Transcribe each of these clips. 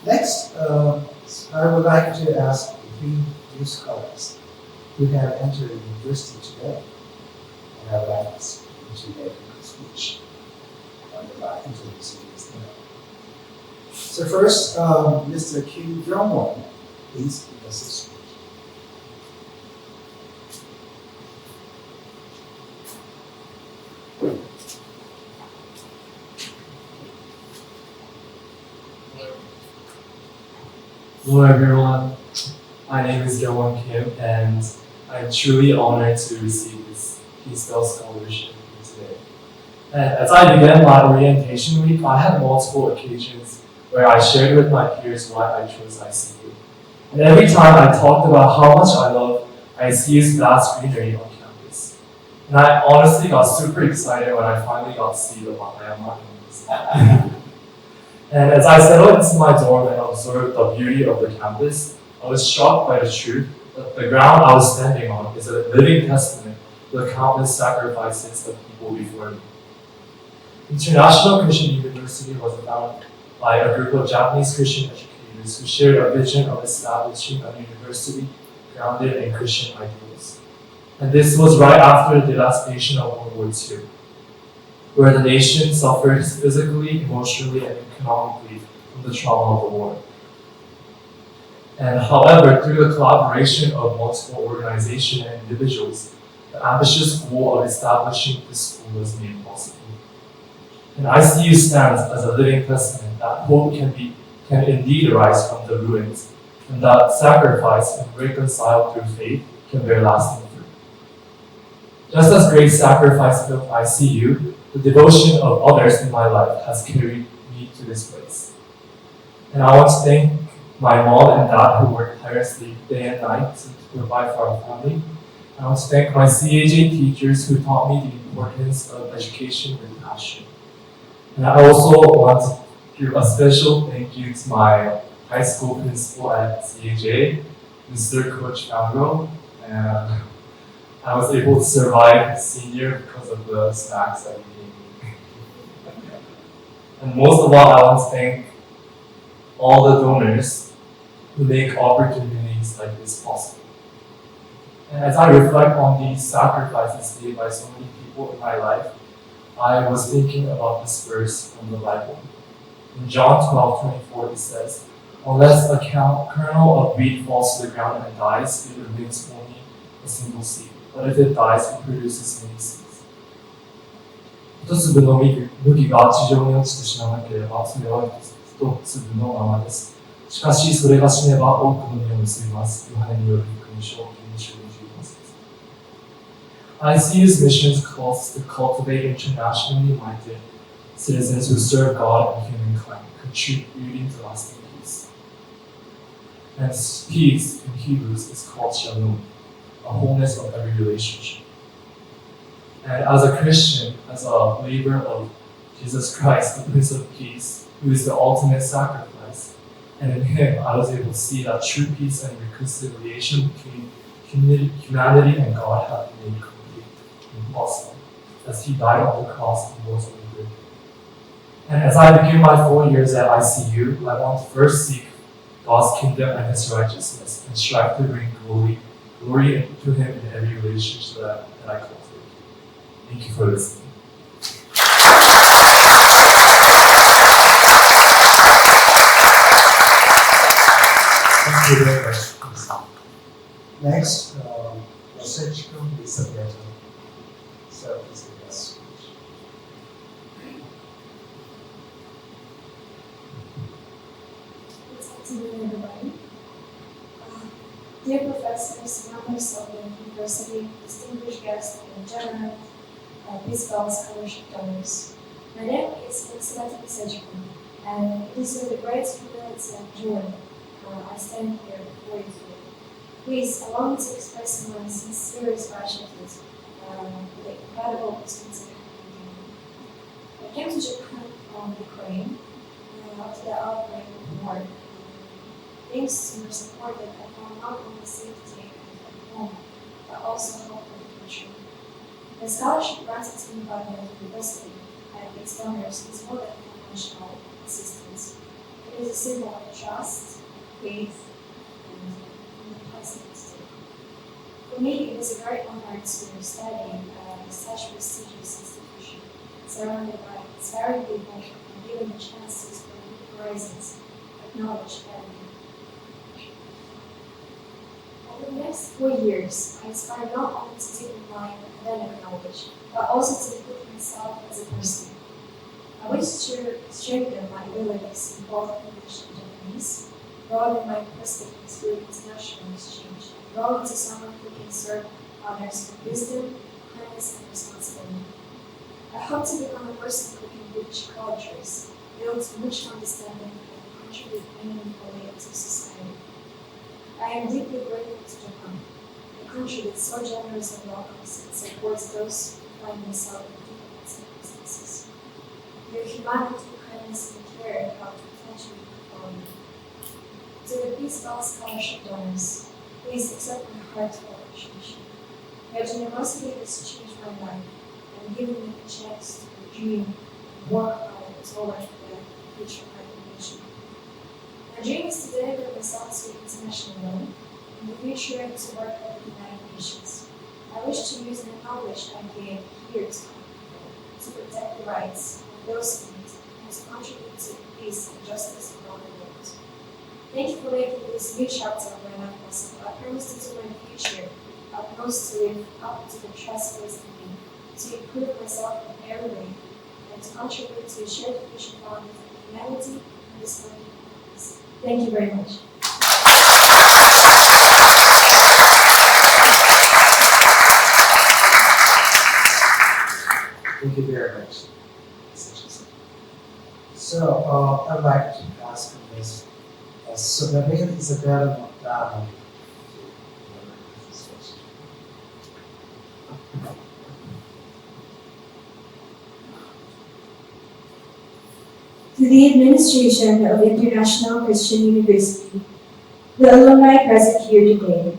Next, I would like to ask the three new scholars who have entered the university today, and I would like them to make a speech by introducing themselves. So first, Mr. Kim Jong-won, please give us a speech. Hello everyone, my name is Jong-won Kim and I'm truly honored to receive this Peace Bell Scholarship today. And as I began my orientation week, I had multiple occasions where I shared with my peers why I chose ICU. And every time I talked about how much I love ICU's vast greenery on campus. And I honestly got super excited when I finally got to see the Wakayama campus. And as I settled into my dorm and observed the beauty of the campus, I was shocked by the truth that the ground I was standing on is a living testament to the countless sacrifices of people before me. International Christian University was founded by a group of Japanese Christian educators who shared a vision of establishing a university grounded in Christian ideals. And this was right after the devastation of World War II, where the nation suffered physically, emotionally, and economically from the trauma of the war. And however, through the collaboration of multiple organizations and individuals, the ambitious goal of establishing this school was made possible. And ICU stands as a living testament that hope can indeed arise from the ruins, and that sacrifice and reconciled through faith can bear lasting fruit. Just as great sacrifice built ICU, the devotion of others in my life has carried me to this place. And I want to thank my mom and dad who work tirelessly day and night to provide for our family. I want to thank my CAJ teachers who taught me the importance of education with passion. And I also want to give a special thank you to my high school principal at CAJ, Mr. Coach Fangro. And I was able to survive senior because of the snacks that he gave me. And most of all, I want to thank all the donors who make opportunities like this possible. And as I reflect on these sacrifices made by so many people in my life, I was thinking about this verse from the Bible. In John 12:24, it says, "Unless a kernel of wheat falls to the ground and dies, it remains only a single seed. But if it dies, it produces many seeds." 一粒の麦が地上に落ちて死ななければ、それは一粒のままです。しかし、それが死ねば多くの実を結びます。ヨハネによる福音書9章25節。ICU's mission calls to cultivate internationally minded citizens who serve God and humankind, contributing to lasting peace. And peace in Hebrews is called shalom, a wholeness of every relationship. And as a Christian, as a believer of Jesus Christ, the Prince of Peace, who is the ultimate sacrifice, and in Him I was able to see that true peace and reconciliation between humanity and God have been made complete and possible, as He died on the cross and rose from the grave. And as I begin my 4 years at ICU, I want to first seek God's kingdom and His righteousness, and strive to bring glory to Him in every relationship that I cultivate. Thank you for listening. Thank you very much. Next, Yasuchiko Misabeto. So, please give us a speech. Good afternoon, everybody. Dear professors, members of the university, distinguished guests, and general Peace Bell Scholarship donors. My name is Elizabeth Misejiko, and it is with a great humility and joy I stand here before you today. Please allow me to express my sincerest gratitude for the incredible opportunity I came to Japan from Ukraine after the outbreak of the war. Thanks to your support that I found not only safety at home, but also hope for the future. The scholarship granted to me by the university and its donors is more than financial assistance. It It is a symbol of trust, faith, and positivity. For me, it was a great honor to study in such prestigious institution, surrounded by inspiring people and given the chance to explore new horizons of knowledge and over the next 4 years, I aspire not only to deepen my academic knowledge, but also to improve myself as a person. I wish to strengthen my abilities in both English and Japanese, broaden my perspectives through international exchange, and grow into someone who can serve others with wisdom, kindness, and responsibility. I hope to become a person who can bridge cultures, build mutual understanding, and contribute meaningfully to society. I am deeply grateful to Japan, a country that so generously welcomes and supports those who find themselves in difficult circumstances. Your humanity, kindness, and care help potentially propel me. To the Peace Bell Scholarship donors, please accept my heartfelt appreciation. Your generosity has changed my life and given me a chance to dream and work hard towards the future of my nation. My dream is to deliver myself to international level, in the future to work at the United Nations. I wish to use the knowledge I gained here to protect the rights of those in need and to contribute to peace and justice around the world. Thank you for making this new chapter of my life possible. I promise to do my future. I promise to live up to the trust placed in me, to improve myself in every way, and to contribute to a shared future founded on humanity and understanding. Thank you very much. Thank you very much. So I'd like to ask Ms. Soberania Isabella Montano to this question. To the administration of International Christian University, the alumni present here today,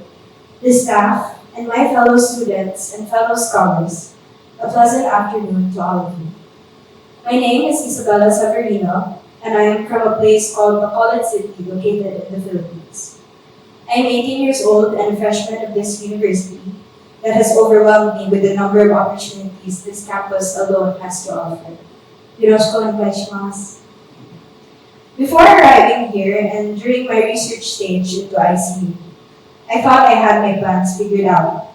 the staff, and my fellow students and fellow scholars, a pleasant afternoon to all of you. My name is Isabella Severino, and I am from a place called Bacolod City, located in the Philippines. I am 18 years old and a freshman of this university that has overwhelmed me with the number of opportunities this campus alone has to offer. Yoroshiku onegaishimasu. Before arriving here and during my research stage into ICU, I thought I had my plans figured out.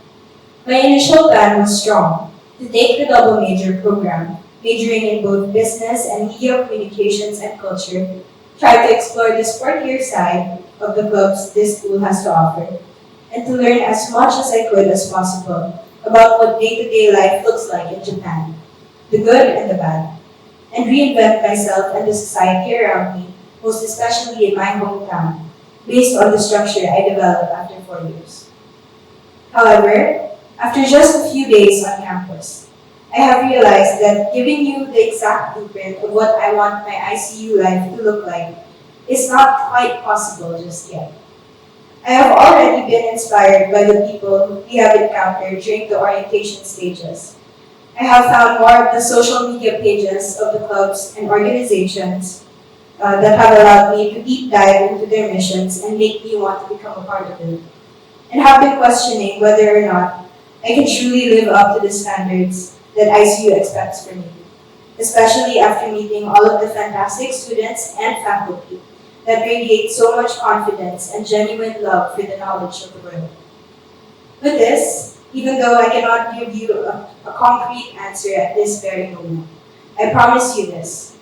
My initial plan was strong, to take the double major program, majoring in both business and media communications and culture, try to explore the sportier side of the clubs this school has to offer, and to learn as much as I could as possible about what day-to-day life looks like in Japan, the good and the bad, and reinvent myself and the society around me, most especially in my hometown, based on the structure I developed after 4 years. However, after just a few days on campus, I have realized that giving you the exact blueprint of what I want my ICU life to look like is not quite possible just yet. I have already been inspired by the people we have encountered during the orientation stages. I have found more of the social media pages of the clubs and organizations that have allowed me to deep dive into their missions and make me want to become a part of it, and have been questioning whether or not I can truly live up to the standards that ICU expects from me, especially after meeting all of the fantastic students and faculty that radiate so much confidence and genuine love for the knowledge of the world. With this, even though I cannot give you a concrete answer at this very moment, I promise you this.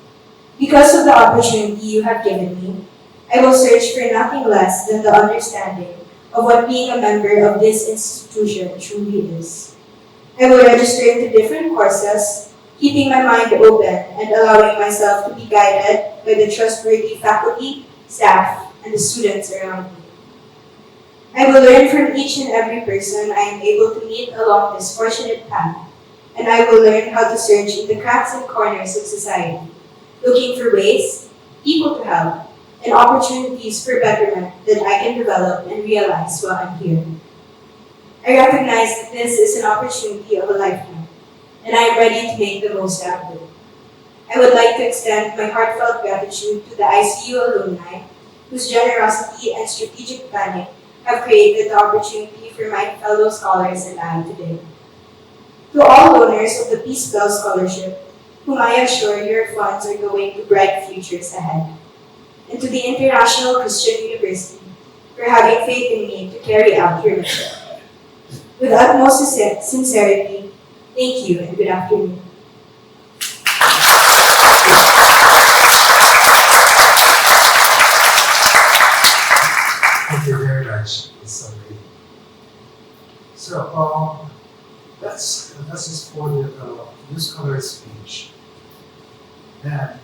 Because of the opportunity you have given me, I will search for nothing less than the understanding of what being a member of this institution truly is. I will register into different courses, keeping my mind open and allowing myself to be guided by the trustworthy faculty, staff, and the students around me. I will learn from each and every person I am able to meet along this fortunate path, and I will learn how to search in the cracks and corners of society, looking for ways, people to help, and opportunities for betterment that I can develop and realize while I'm here. I recognize that this is an opportunity of a lifetime, and I am ready to make the most out of it. I would like to extend my heartfelt gratitude to the ICU alumni whose generosity and strategic planning have created the opportunity for my fellow scholars and I today. To all donors of the Peace Bell Scholarship, whom I assure your funds are going to bright futures ahead. And to the International Christian University for having faith in me to carry out your mission. With utmost sincerity, thank you and good afternoon. Thank you very much, Ms. Sabrina. So, that's just for the new scholar speech. Then,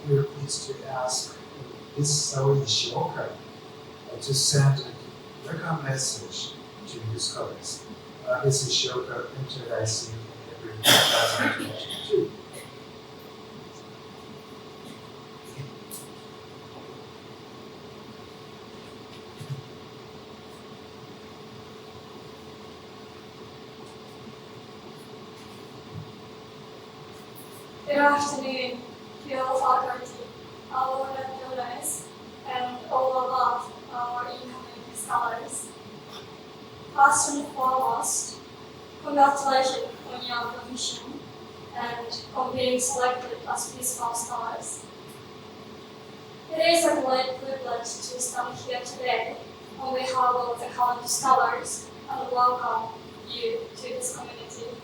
we're pleased to ask Ms. Sabrina Shioka to send a welcome message to new scholars. Mrs. Shioka entered ICU in April 2022. Good afternoon, fellow faculty, our donors, and all of us, our incoming scholars. First and foremost, congratulations on your admission and on being selected as Peace Bell scholars. It is a great privilege to stand here today on behalf of the current scholars and welcome you to this community.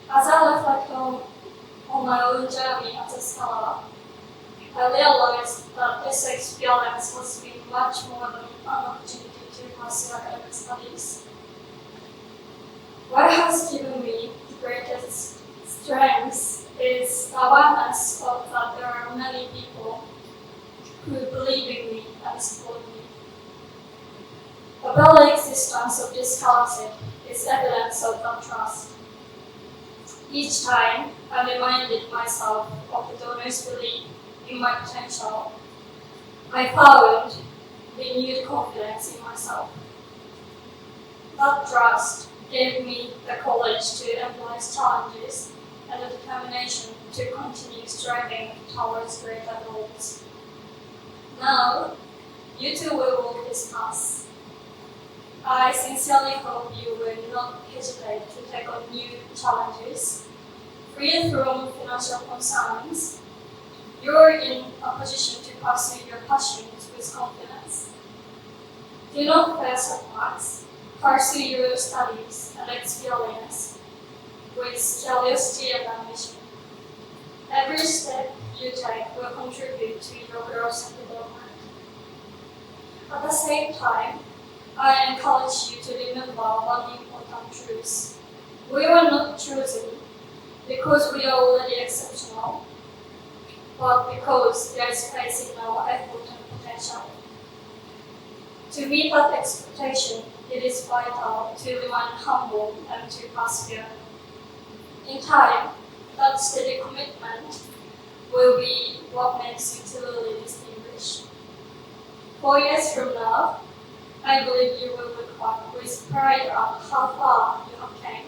As I reflect on my own journey as a scholar, I realized that this experience has been much more than an opportunity to pursue academic studies. What has given me the greatest strength is the awareness of that there are many people who believe in me and support me. The very existence of this scholarship is evidence of that trust. Each time, I reminded myself of the donors' belief in my potential. I found renewed confidence in myself. That trust gave me the courage to embrace challenges and the determination to continue striving towards greater goals. Now, you two will walk this path. I sincerely hope you will not hesitate to take on new challenges. Free from financial concerns, you are in a position to pursue your passions with confidence. Do not fear setbacks. Pursue your studies and experience with curiosity and ambition. Every step you take will contribute to your growth and development. At the same time, I encourage you to remember one important truth. We were not chosen because we are already exceptional, but because there is faith in our effort and potential. To meet that expectation, it is vital to remain humble and to persevere. In time, that steady commitment will be what makes you truly distinguished. 4 years from now, I believe you will look back with pride at how far you have came.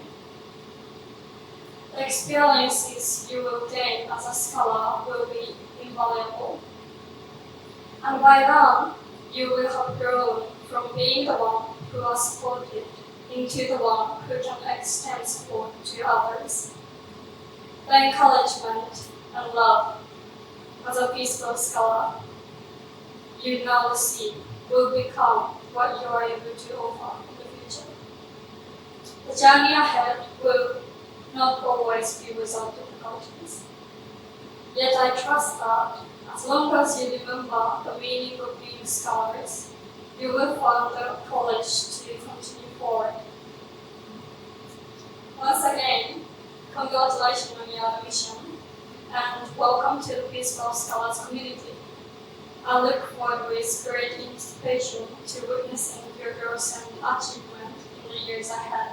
The experiences you will gain as a scholar will be invaluable. And by then, you will have grown from being the one who was supported into the one who can extend support to others. The encouragement and love as a Peace Bell scholar you now receive will become what you are able to offer in the future. The journey ahead will not always be without difficulties. Yet I trust that as long as you remember the meaning of being scholars, you will find the courage to continue forward. Once again, congratulations on your admission and welcome to the Peace Bell Scholars community. I look forward with great anticipation to witnessing your growth and achievement in the years ahead.